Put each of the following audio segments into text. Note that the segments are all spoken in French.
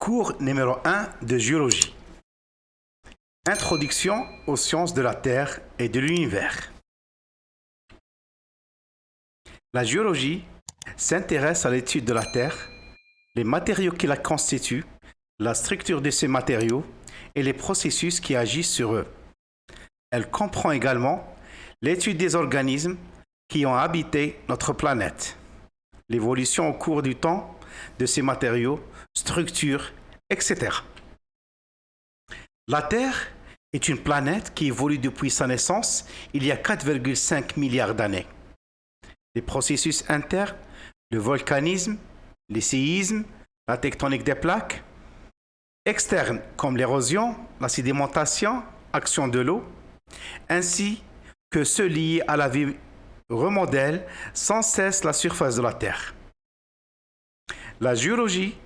Cours numéro 1 de géologie. Introduction aux sciences de la Terre et de l'univers. La géologie s'intéresse à l'étude de la Terre, les matériaux qui la constituent, la structure de ces matériaux et les processus qui agissent sur eux. Elle comprend également l'étude des organismes qui ont habité notre planète, l'évolution au cours du temps de ces matériaux, structures, etc. La Terre est une planète qui évolue depuis sa naissance il y a 4,5 milliards d'années. Les processus internes, le volcanisme, les séismes, la tectonique des plaques, externes comme l'érosion, la sédimentation, action de l'eau, ainsi que ceux liés à la vie remodèlent sans cesse la surface de la Terre. La géologie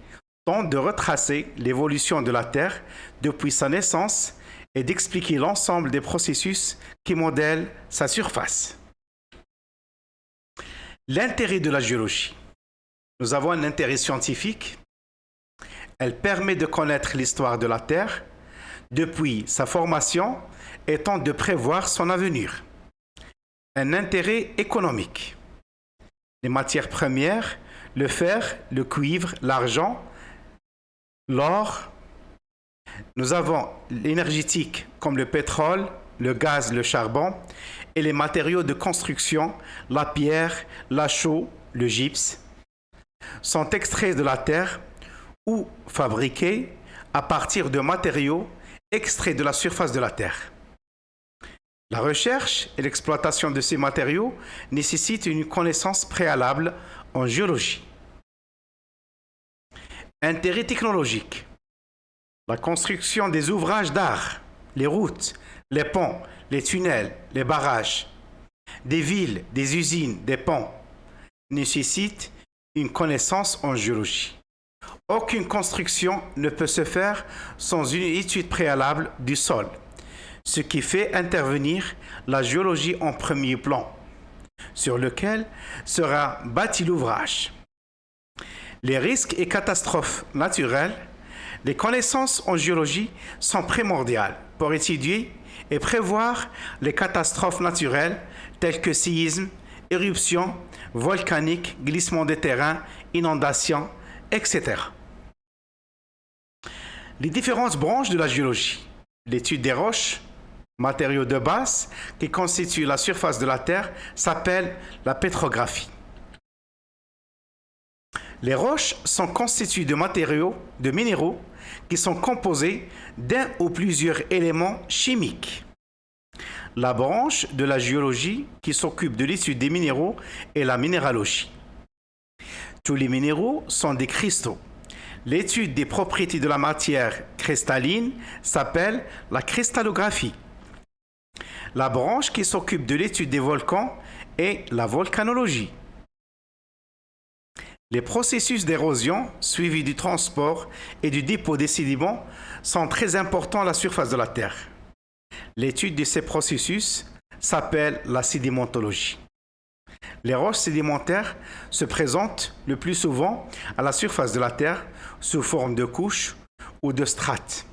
tente de retracer l'évolution de la Terre depuis sa naissance et d'expliquer l'ensemble des processus qui modèlent sa surface. L'intérêt de la géologie. Nous avons un intérêt scientifique. Elle permet de connaître l'histoire de la Terre depuis sa formation et tente de prévoir son avenir. Un intérêt économique. Les matières premières, le fer, le cuivre, l'argent, l'or. Nous avons l'énergétique comme le pétrole, le gaz, le charbon et les matériaux de construction, la pierre, la chaux, le gypse, sont extraits de la terre ou fabriqués à partir de matériaux extraits de la surface de la terre. La recherche et l'exploitation de ces matériaux nécessitent une connaissance préalable en géologie. Intérêt technologique. La construction des ouvrages d'art, les routes, les ponts, les tunnels, les barrages, des villes, des usines, des ponts, nécessite une connaissance en géologie. Aucune construction ne peut se faire sans une étude préalable du sol, ce qui fait intervenir la géologie en premier plan, sur lequel sera bâti l'ouvrage. Les risques et catastrophes naturelles. Les connaissances en géologie sont primordiales pour étudier et prévoir les catastrophes naturelles telles que séismes, éruptions volcaniques, glissements de terrain, inondations, etc. Les différentes branches de la géologie. L'étude des roches, matériaux de base qui constituent la surface de la Terre, s'appelle la pétrographie. Les roches sont constituées de matériaux, de minéraux, qui sont composés d'un ou plusieurs éléments chimiques. La branche de la géologie qui s'occupe de l'étude des minéraux est la minéralogie. Tous les minéraux sont des cristaux. L'étude des propriétés de la matière cristalline s'appelle la cristallographie. La branche qui s'occupe de l'étude des volcans est la volcanologie. Les processus d'érosion, suivis du transport et du dépôt des sédiments, sont très importants à la surface de la Terre. L'étude de ces processus s'appelle la sédimentologie. Les roches sédimentaires se présentent le plus souvent à la surface de la Terre sous forme de couches ou de strates.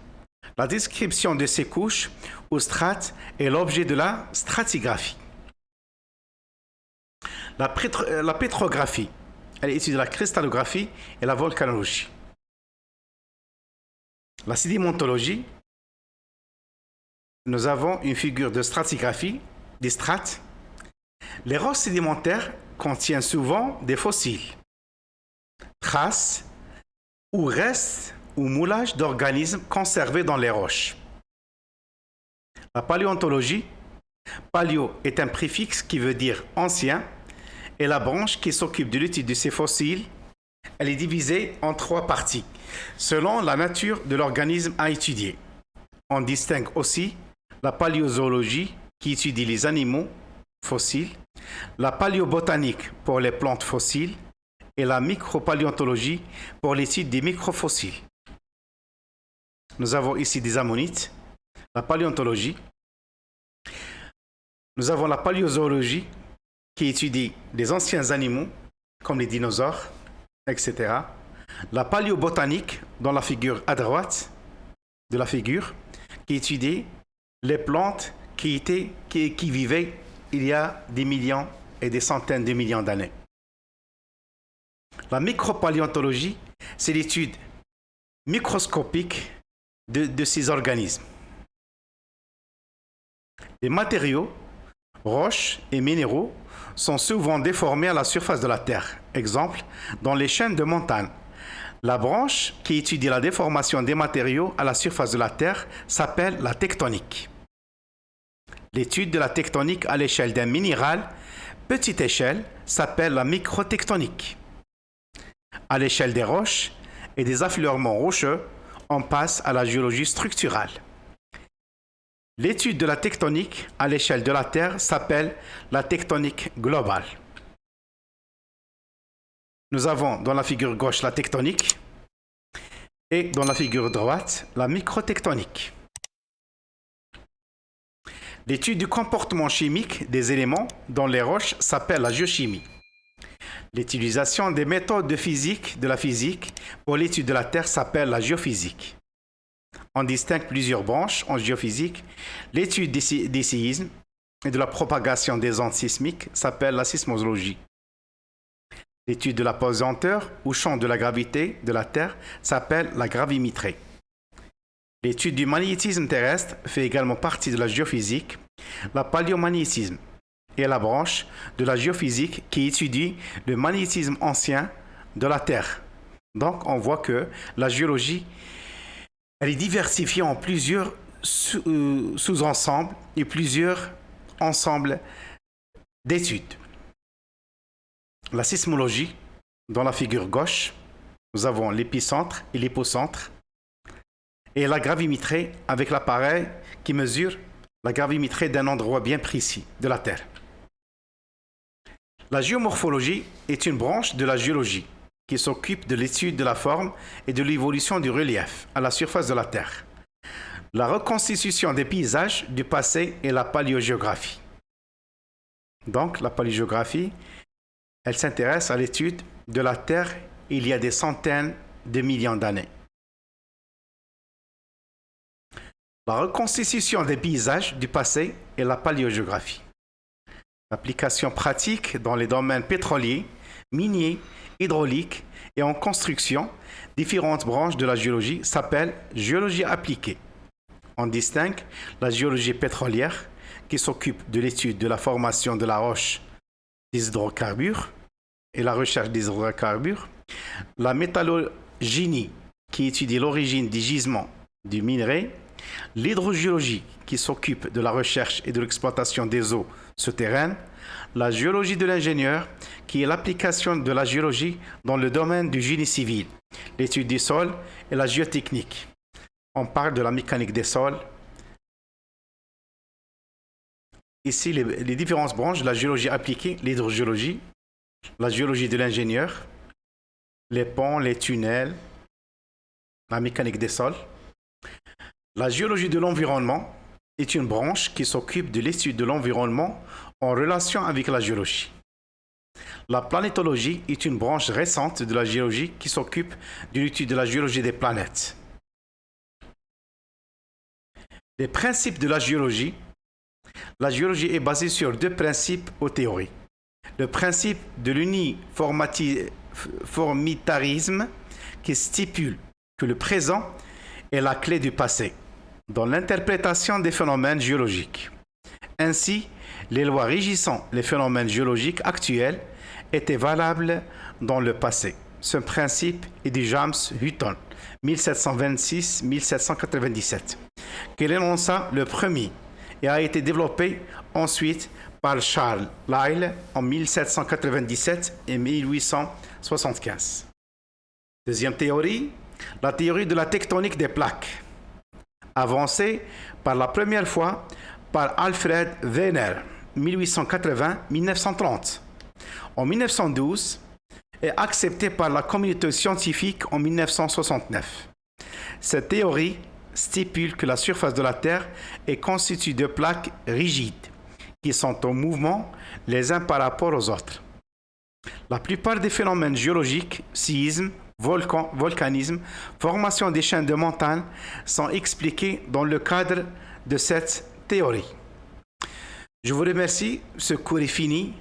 La description de ces couches ou strates est l'objet de la stratigraphie. La pétrographie. Elle étudie la cristallographie et la volcanologie. La sédimentologie, nous avons une figure de stratigraphie, des strates. Les roches sédimentaires contiennent souvent des fossiles, traces ou restes ou moulages d'organismes conservés dans les roches. La paléontologie, paléo est un préfixe qui veut dire ancien, et la branche qui s'occupe de l'étude de ces fossiles, elle est divisée en 3 parties, selon la nature de l'organisme à étudier. On distingue aussi la paléozoologie, qui étudie les animaux fossiles, la paléobotanique pour les plantes fossiles, et la micropaléontologie pour l'étude des microfossiles. Nous avons ici des ammonites, la paléontologie. Nous avons la paléozoologie, qui étudie les anciens animaux, comme les dinosaures, etc. La paléobotanique, dans la figure à droite de la figure, qui étudie les plantes qui vivaient il y a des millions et des centaines de millions d'années. La micropaléontologie, c'est l'étude microscopique de ces organismes. Les matériaux, roches et minéraux sont souvent déformés à la surface de la Terre. Exemple, dans les chaînes de montagnes. La branche qui étudie la déformation des matériaux à la surface de la Terre s'appelle la tectonique. L'étude de la tectonique à l'échelle d'un minéral, petite échelle, s'appelle la microtectonique. À l'échelle des roches et des affleurements rocheux, on passe à la géologie structurale. L'étude de la tectonique à l'échelle de la Terre s'appelle la tectonique globale. Nous avons dans la figure gauche la tectonique et dans la figure droite la microtectonique. L'étude du comportement chimique des éléments dans les roches s'appelle la géochimie. L'utilisation des méthodes de la physique pour l'étude de la Terre s'appelle la géophysique. On distingue plusieurs branches en géophysique. L'étude des séismes et de la propagation des ondes sismiques s'appelle la sismologie. L'étude de la pesanteur ou champ de la gravité de la Terre s'appelle la gravimétrie. L'étude du magnétisme terrestre fait également partie de la géophysique. La paléomagnétisme est la branche de la géophysique qui étudie le magnétisme ancien de la Terre. Donc, on voit que la géologie, elle est diversifiée en plusieurs sous-ensembles et plusieurs ensembles d'études. La sismologie, dans la figure gauche, nous avons l'épicentre et l'hypocentre. Et la gravimétrie avec l'appareil qui mesure la gravimétrie d'un endroit bien précis de la Terre. La géomorphologie est une branche de la géologie qui s'occupe de l'étude de la forme et de l'évolution du relief à la surface de la Terre. La reconstitution des paysages du passé et la paléogéographie. Donc, la paléogéographie, elle s'intéresse à l'étude de la Terre il y a des centaines de millions d'années. La reconstitution des paysages du passé et la paléogéographie. L'application pratique dans les domaines pétroliers, miniers, hydrauliques et en construction, différentes branches de la géologie s'appellent géologie appliquée. On distingue la géologie pétrolière qui s'occupe de l'étude de la formation de la roche des hydrocarbures et la recherche des hydrocarbures, la métallogénie qui étudie l'origine des gisements du minerai, l'hydrogéologie qui s'occupe de la recherche et de l'exploitation des eaux souterraines, la géologie de l'ingénieur qui est l'application de la géologie dans le domaine du génie civil, l'étude des sols et la géotechnique. On parle de la mécanique des sols. Ici, les différentes branches de la géologie appliquée, l'hydrogéologie, la géologie de l'ingénieur, les ponts, les tunnels, la mécanique des sols. La géologie de l'environnement est une branche qui s'occupe de l'étude de l'environnement en relation avec la géologie. La planétologie est une branche récente de la géologie qui s'occupe de l'étude de la géologie des planètes. Les principes de la géologie. La géologie est basée sur deux principes ou théories. Le principe de l'uniformitarisme qui stipule que le présent est la clé du passé dans l'interprétation des phénomènes géologiques. Ainsi, les lois régissant les phénomènes géologiques actuels étaient valables dans le passé. Ce principe est de James Hutton, 1726-1797, qu'il énonça le premier et a été développé ensuite par Charles Lyell en 1797 et 1875. Deuxième théorie, la théorie de la tectonique des plaques, avancée par la première fois par Alfred Wegener, 1880-1930. En 1912, et acceptée par la communauté scientifique en 1969. Cette théorie stipule que la surface de la Terre est constituée de plaques rigides qui sont en mouvement les uns par rapport aux autres. La plupart des phénomènes géologiques, séismes, volcanisme, formation des chaînes de montagnes sont expliquées dans le cadre de cette théorie. Je vous remercie, ce cours est fini.